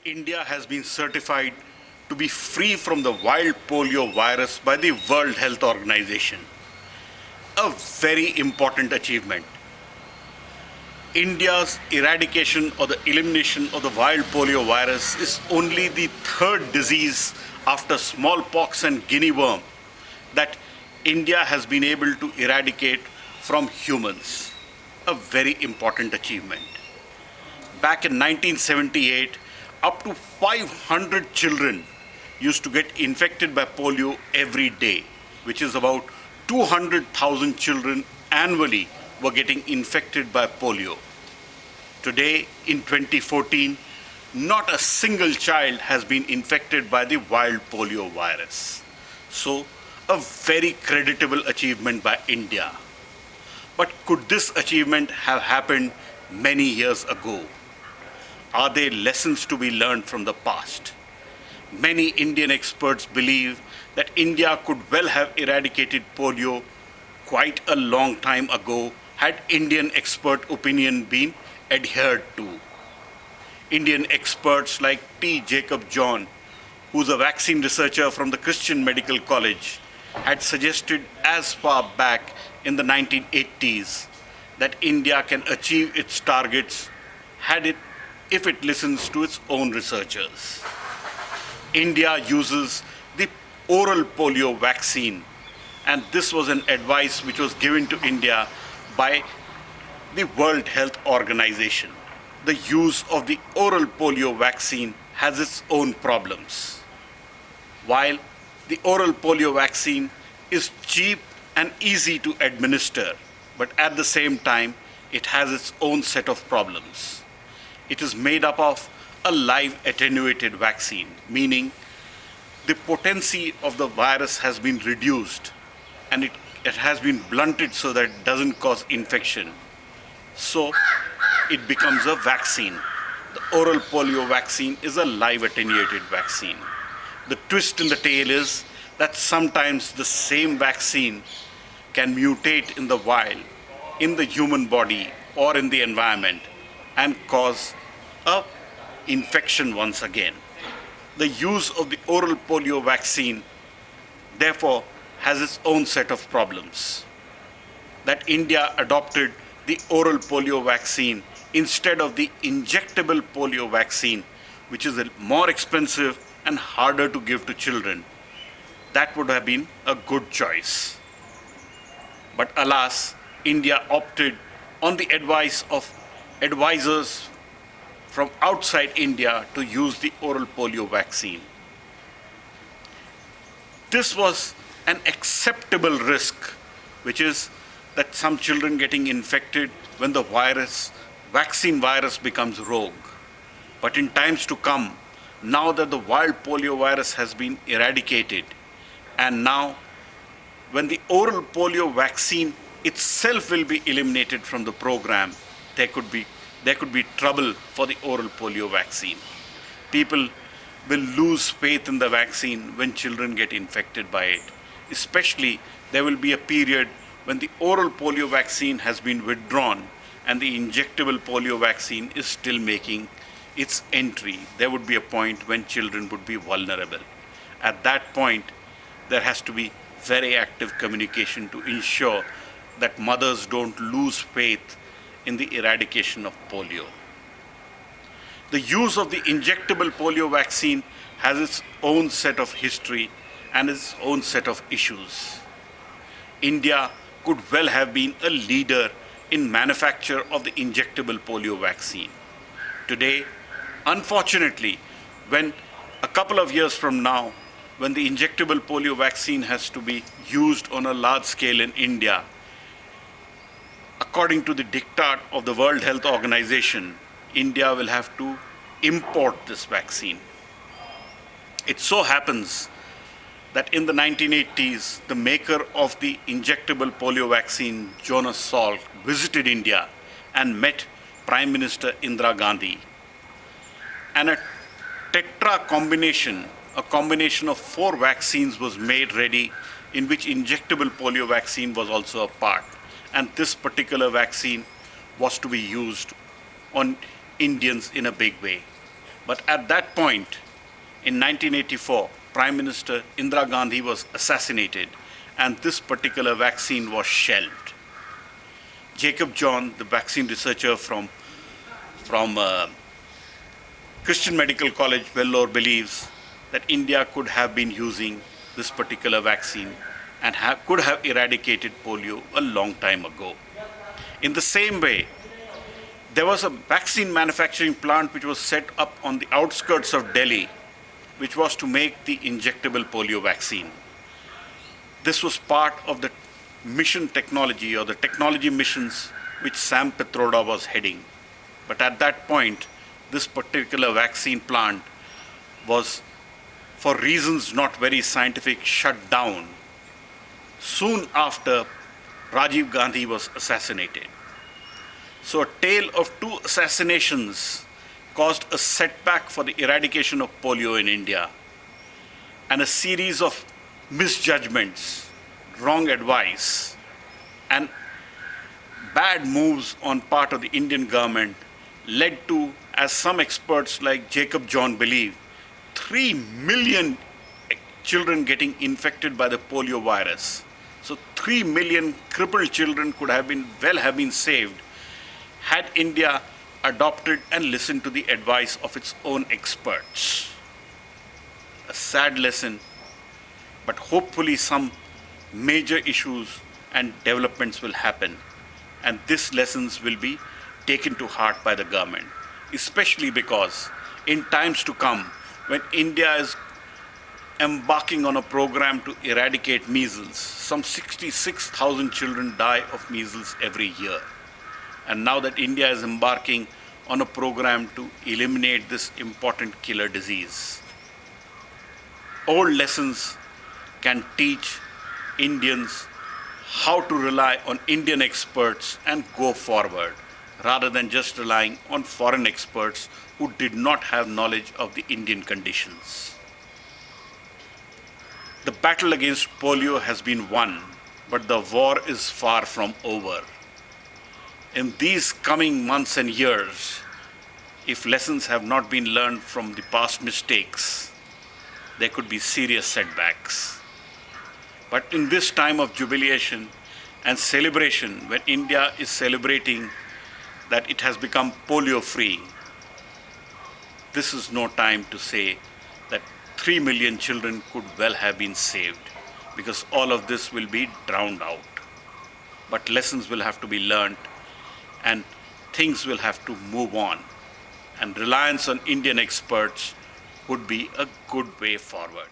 India has been certified to be free from the wild polio virus by the World Health Organization. A very important achievement. India's eradication or the elimination of the wild polio virus is only the third disease after smallpox and guinea worm that India has been able to eradicate from humans. A very important achievement. Back in 1978, up to 500 children used to get infected by polio every day, which is about 200,000 children annually were getting infected by polio. Today, in 2014, not a single child has been infected by the wild polio virus. So, a very creditable achievement by India. But could this achievement have happened many years ago? Are there lessons to be learned from the past? Many Indian experts believe that India could well have eradicated polio quite a long time ago had Indian expert opinion been adhered to. Indian experts like T. Jacob John, who's a vaccine researcher from the Christian Medical College, had suggested as far back in the 1980s that India can achieve its targets if it listens to its own researchers. India uses the oral polio vaccine, and this was an advice which was given to India by the World Health Organization. The use of the oral polio vaccine has its own problems. While the oral polio vaccine is cheap and easy to administer, but at the same time, it has its own set of problems. It is made up of a live attenuated vaccine, meaning the potency of the virus has been reduced and it has been blunted so that it doesn't cause infection. So it becomes a vaccine. The oral polio vaccine is a live attenuated vaccine. The twist in the tale is that sometimes the same vaccine can mutate in the wild, in the human body or in the environment and cause an infection once again. The use of the oral polio vaccine, therefore, has its own set of problems. That India adopted the oral polio vaccine instead of the injectable polio vaccine, which is more expensive and harder to give to children. That would have been a good choice. But alas, India opted on the advice of advisors from outside India to use the oral polio vaccine. This was an acceptable risk, which is that some children getting infected when the vaccine virus becomes rogue. But in times to come, now that the wild polio virus has been eradicated, and now when the oral polio vaccine itself will be eliminated from the program, there could be trouble for the oral polio vaccine. People will lose faith in the vaccine when children get infected by it. Especially, there will be a period when the oral polio vaccine has been withdrawn and the injectable polio vaccine is still making its entry. There would be a point when children would be vulnerable. At that point, there has to be very active communication to ensure that mothers don't lose faith in the eradication of polio. The use of the injectable polio vaccine has its own set of history and its own set of issues. India could well have been a leader in manufacture of the injectable polio vaccine. Today, unfortunately, when a couple of years from now, when the injectable polio vaccine has to be used on a large scale in India, according to the diktat of the World Health Organization, India will have to import this vaccine. It so happens that in the 1980s, the maker of the injectable polio vaccine, Jonas Salk, visited India and met Prime Minister Indira Gandhi. And a combination of 4 vaccines was made ready, in which injectable polio vaccine was also a part. And this particular vaccine was to be used on Indians in a big way. But at that point, in 1984, Prime Minister Indira Gandhi was assassinated, and this particular vaccine was shelved. Jacob John, the vaccine researcher from Christian Medical College, Vellore, believes that India could have been using this particular vaccine and could have eradicated polio a long time ago. In the same way, there was a vaccine manufacturing plant which was set up on the outskirts of Delhi, which was to make the injectable polio vaccine. This was part of the mission technology or the technology missions which Sam Pitroda was heading. But at that point, this particular vaccine plant was, for reasons not very scientific, shut down soon after Rajiv Gandhi was assassinated. So a tale of two assassinations caused a setback for the eradication of polio in India, and a series of misjudgments, wrong advice, and bad moves on part of the Indian government led to, as some experts like Jacob John believe, 3 million children getting infected by the polio virus. So 3 million crippled children could have been saved had India adopted and listened to the advice of its own experts. A sad lesson, but hopefully some major issues and developments will happen, and these lessons will be taken to heart by the government, especially because in times to come, when India is embarking on a program to eradicate measles, some 66,000 children die of measles every year. And now that India is embarking on a program to eliminate this important killer disease, old lessons can teach Indians how to rely on Indian experts and go forward, rather than just relying on foreign experts who did not have knowledge of the Indian conditions. The battle against polio has been won, but the war is far from over. In these coming months and years, if lessons have not been learned from the past mistakes, there could be serious setbacks. But in this time of jubilation and celebration, when India is celebrating that it has become polio-free, this is no time to say that 3 million children could well have been saved, because all of this will be drowned out. But lessons will have to be learned, and things will have to move on. And reliance on Indian experts would be a good way forward.